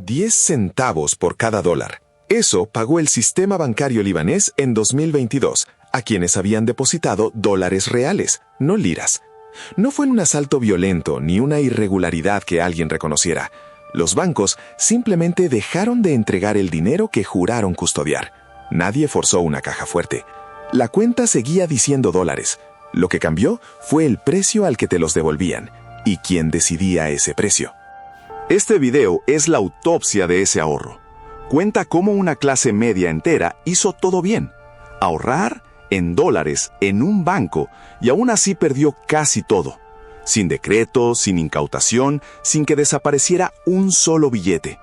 10 centavos por cada dólar. Eso pagó el sistema bancario libanés en 2022, a quienes habían depositado dólares reales, no liras. No fue un asalto violento ni una irregularidad que alguien reconociera. Los bancos simplemente dejaron de entregar el dinero que juraron custodiar. Nadie forzó una caja fuerte. La cuenta seguía diciendo dólares. Lo que cambió fue el precio al que te los devolvían. ¿Y quién decidía ese precio? Este video es la autopsia de ese ahorro. Cuenta cómo una clase media entera hizo todo bien. Ahorrar en dólares en un banco y aún así perdió casi todo. Sin decreto, sin incautación, sin que desapareciera un solo billete.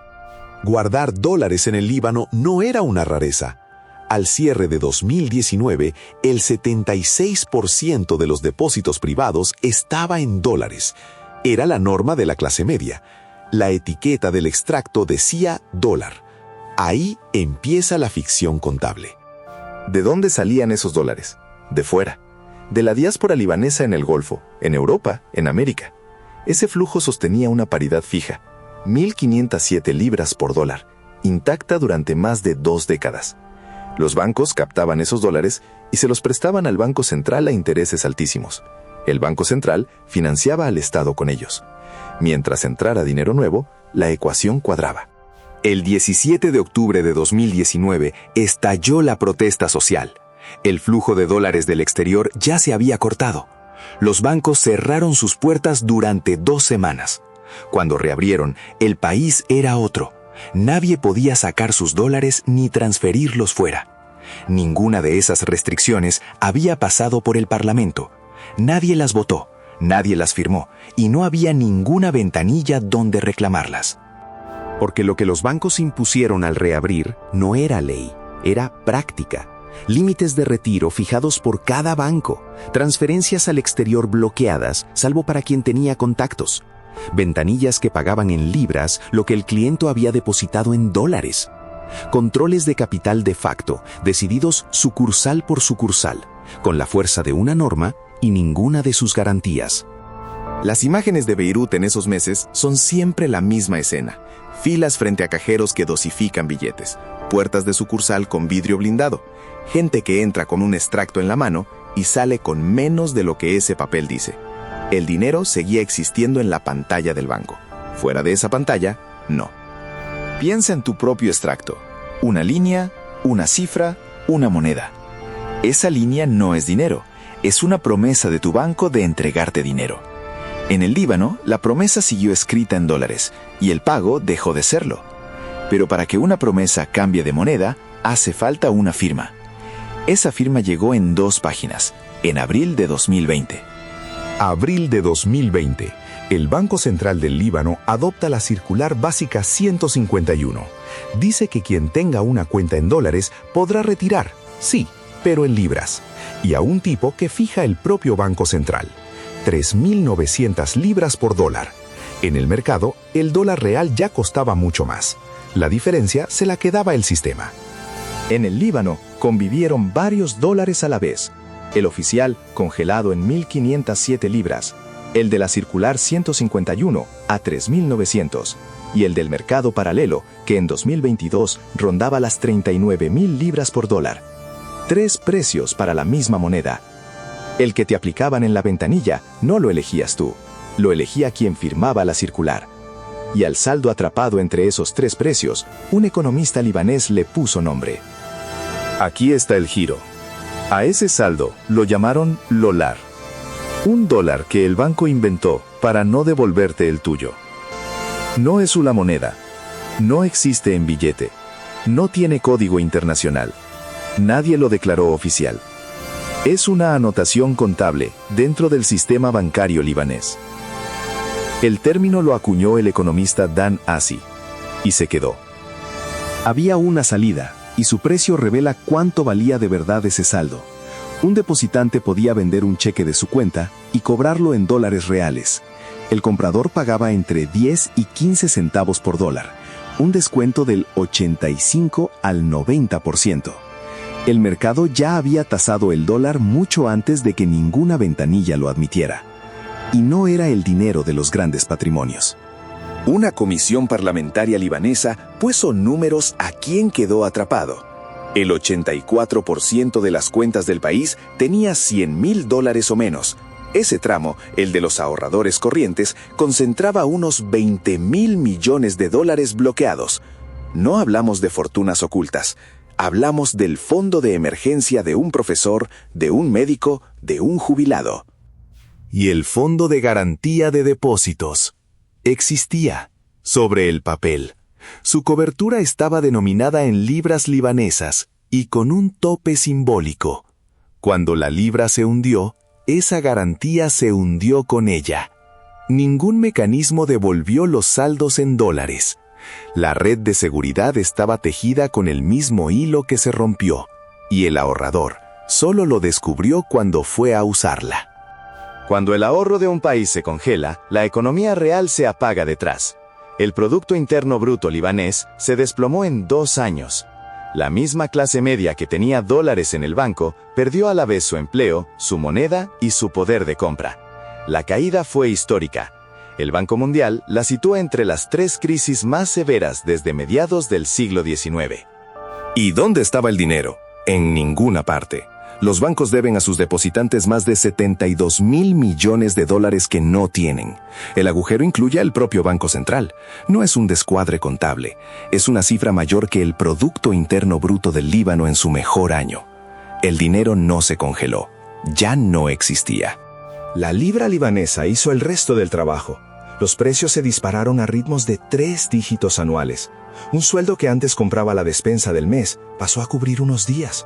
Guardar dólares en el Líbano no era una rareza. Al cierre de 2019, el 76% de los depósitos privados estaba en dólares. Era la norma de la clase media. La etiqueta del extracto decía dólar. Ahí empieza la ficción contable. ¿De dónde salían esos dólares? De fuera. De la diáspora libanesa en el Golfo, en Europa, en América. Ese flujo sostenía una paridad fija, 1.507 libras por dólar, intacta durante más de 2 décadas. Los bancos captaban esos dólares y se los prestaban al Banco Central a intereses altísimos. El Banco Central financiaba al Estado con ellos. Mientras entrara dinero nuevo, la ecuación cuadraba. El 17 de octubre de 2019 estalló la protesta social. El flujo de dólares del exterior ya se había cortado. Los bancos cerraron sus puertas durante 2 semanas. Cuando reabrieron, el país era otro. Nadie podía sacar sus dólares ni transferirlos fuera. Ninguna de esas restricciones había pasado por el Parlamento. Nadie las votó, nadie las firmó, y no había ninguna ventanilla donde reclamarlas. Porque lo que los bancos impusieron al reabrir no era ley, era práctica. Límites de retiro fijados por cada banco, transferencias al exterior bloqueadas, salvo para quien tenía contactos, ventanillas que pagaban en libras lo que el cliente había depositado en dólares, controles de capital de facto, decididos sucursal por sucursal, con la fuerza de una norma y ninguna de sus garantías. Las imágenes de Beirut en esos meses son siempre la misma escena. Filas frente a cajeros que dosifican billetes, puertas de sucursal con vidrio blindado, gente que entra con un extracto en la mano y sale con menos de lo que ese papel dice. El dinero seguía existiendo en la pantalla del banco. Fuera de esa pantalla, no. Piensa en tu propio extracto. Una línea, una cifra, una moneda. Esa línea no es dinero, es una promesa de tu banco de entregarte dinero. En el Líbano, la promesa siguió escrita en dólares y el pago dejó de serlo. Pero para que una promesa cambie de moneda, hace falta una firma. Esa firma llegó en 2 páginas, en abril de 2020. Abril de 2020. El Banco Central del Líbano adopta la Circular Básica 151. Dice que quien tenga una cuenta en dólares podrá retirar, sí, pero en libras. Y a un tipo que fija el propio Banco Central. 3.900 libras por dólar. En el mercado, el dólar real ya costaba mucho más. La diferencia se la quedaba el sistema. En el Líbano convivieron varios dólares a la vez. El oficial, congelado en 1.507 libras. El de la circular 151 a 3.900. Y el del mercado paralelo, que en 2022 rondaba las 39.000 libras por dólar. 3 precios para la misma moneda. El que te aplicaban en la ventanilla no lo elegías tú, lo elegía quien firmaba la circular. Y al saldo atrapado entre esos 3 precios, un economista libanés le puso nombre. Aquí está el giro. A ese saldo lo llamaron Lolar. Un dólar que el banco inventó para no devolverte el tuyo. No es una moneda. No existe en billete. No tiene código internacional. Nadie lo declaró oficial. Es una anotación contable dentro del sistema bancario libanés. El término lo acuñó el economista Dan Asi, y se quedó. Había una salida, y su precio revela cuánto valía de verdad ese saldo. Un depositante podía vender un cheque de su cuenta y cobrarlo en dólares reales. El comprador pagaba entre 10 y 15 centavos por dólar, un descuento del 85 al 90%. El mercado ya había tasado el dólar mucho antes de que ninguna ventanilla lo admitiera. Y no era el dinero de los grandes patrimonios. Una comisión parlamentaria libanesa puso números a quién quedó atrapado. El 84% de las cuentas del país tenía $100,000 o menos. Ese tramo, el de los ahorradores corrientes, concentraba unos $20,000 millones bloqueados. No hablamos de fortunas ocultas. Hablamos del fondo de emergencia de un profesor, de un médico, de un jubilado. Y el fondo de garantía de depósitos existía sobre el papel. Su cobertura estaba denominada en libras libanesas y con un tope simbólico. Cuando la libra se hundió, esa garantía se hundió con ella. Ningún mecanismo devolvió los saldos en dólares. La red de seguridad estaba tejida con el mismo hilo que se rompió, y el ahorrador solo lo descubrió cuando fue a usarla. Cuando el ahorro de un país se congela, la economía real se apaga detrás. El Producto Interno Bruto libanés se desplomó en 2 años. La misma clase media que tenía dólares en el banco perdió a la vez su empleo, su moneda y su poder de compra. La caída fue histórica. El Banco Mundial la sitúa entre las 3 crisis más severas desde mediados del siglo XIX. ¿Y dónde estaba el dinero? En ninguna parte. Los bancos deben a sus depositantes más de $72,000 millones que no tienen. El agujero incluye al propio Banco Central. No es un descuadre contable. Es una cifra mayor que el Producto Interno Bruto del Líbano en su mejor año. El dinero no se congeló. Ya no existía. La libra libanesa hizo el resto del trabajo. Los precios se dispararon a ritmos de 3 dígitos anuales. Un sueldo que antes compraba la despensa del mes pasó a cubrir unos días.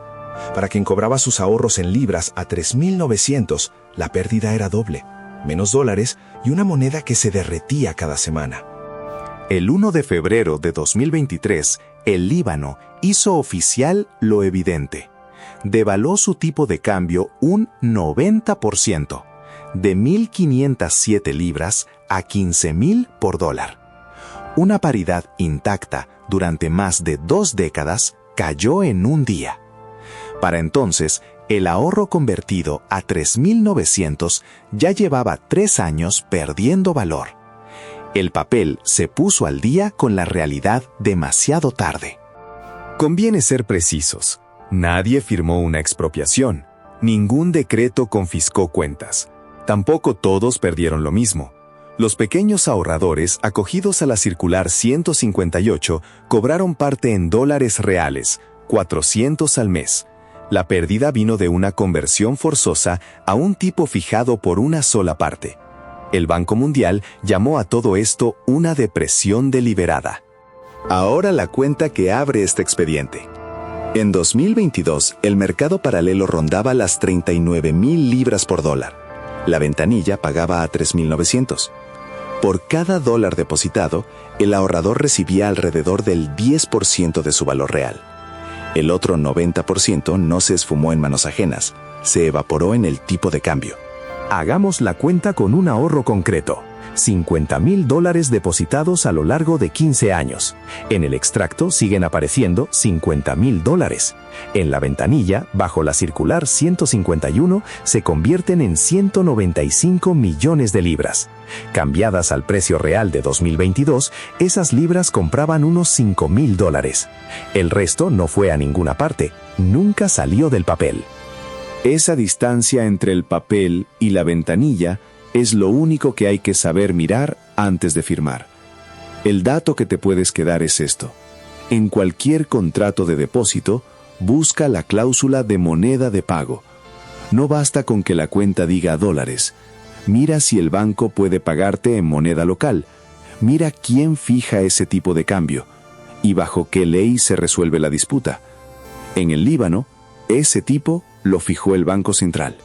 Para quien cobraba sus ahorros en libras a 3.900, la pérdida era doble, menos dólares y una moneda que se derretía cada semana. El 1 de febrero de 2023, el Líbano hizo oficial lo evidente. Devaluó su tipo de cambio un 90%, de 1.507 libras a 15.000 por dólar. Una paridad intacta durante más de 2 décadas cayó en un día. Para entonces, el ahorro convertido a 3.900 ya llevaba 3 años perdiendo valor. El papel se puso al día con la realidad demasiado tarde. Conviene ser precisos. Nadie firmó una expropiación. Ningún decreto confiscó cuentas. Tampoco todos perdieron lo mismo. Los pequeños ahorradores, acogidos a la circular 158, cobraron parte en dólares reales, 400 al mes. La pérdida vino de una conversión forzosa a un tipo fijado por una sola parte. El Banco Mundial llamó a todo esto una depresión deliberada. Ahora la cuenta que abre este expediente. En 2022, el mercado paralelo rondaba las 39.000 libras por dólar. La ventanilla pagaba a 3.900. Por cada dólar depositado, el ahorrador recibía alrededor del 10% de su valor real. El otro 90% no se esfumó en manos ajenas, se evaporó en el tipo de cambio. Hagamos la cuenta con un ahorro concreto. $50,000 depositados a lo largo de 15 años. En el extracto siguen apareciendo $50,000. En la ventanilla, bajo la circular 151, se convierten en 195 millones de libras. Cambiadas al precio real de 2022, esas libras compraban unos $5,000. El resto no fue a ninguna parte, nunca salió del papel. Esa distancia entre el papel y la ventanilla es lo único que hay que saber mirar antes de firmar. El dato que te puedes quedar es esto. En cualquier contrato de depósito, busca la cláusula de moneda de pago. No basta con que la cuenta diga dólares. Mira si el banco puede pagarte en moneda local. Mira quién fija ese tipo de cambio y bajo qué ley se resuelve la disputa. En el Líbano, ese tipo lo fijó el Banco Central.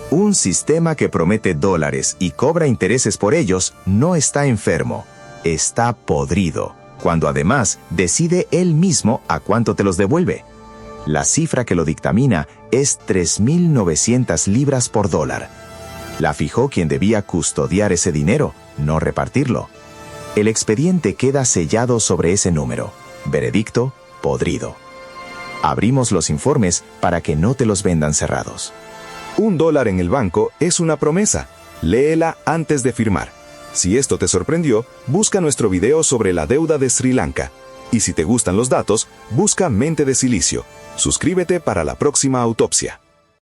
Un sistema que promete dólares y cobra intereses por ellos no está enfermo, está podrido, cuando además decide él mismo a cuánto te los devuelve. La cifra que lo dictamina es 3.900 libras por dólar. La fijó quien debía custodiar ese dinero, no repartirlo. El expediente queda sellado sobre ese número. Veredicto, podrido. Abrimos los informes para que no te los vendan cerrados. $1 en el banco es una promesa. Léela antes de firmar. Si esto te sorprendió, busca nuestro video sobre la deuda de Sri Lanka. Y si te gustan los datos, busca Mente de Silicio. Suscríbete para la próxima autopsia.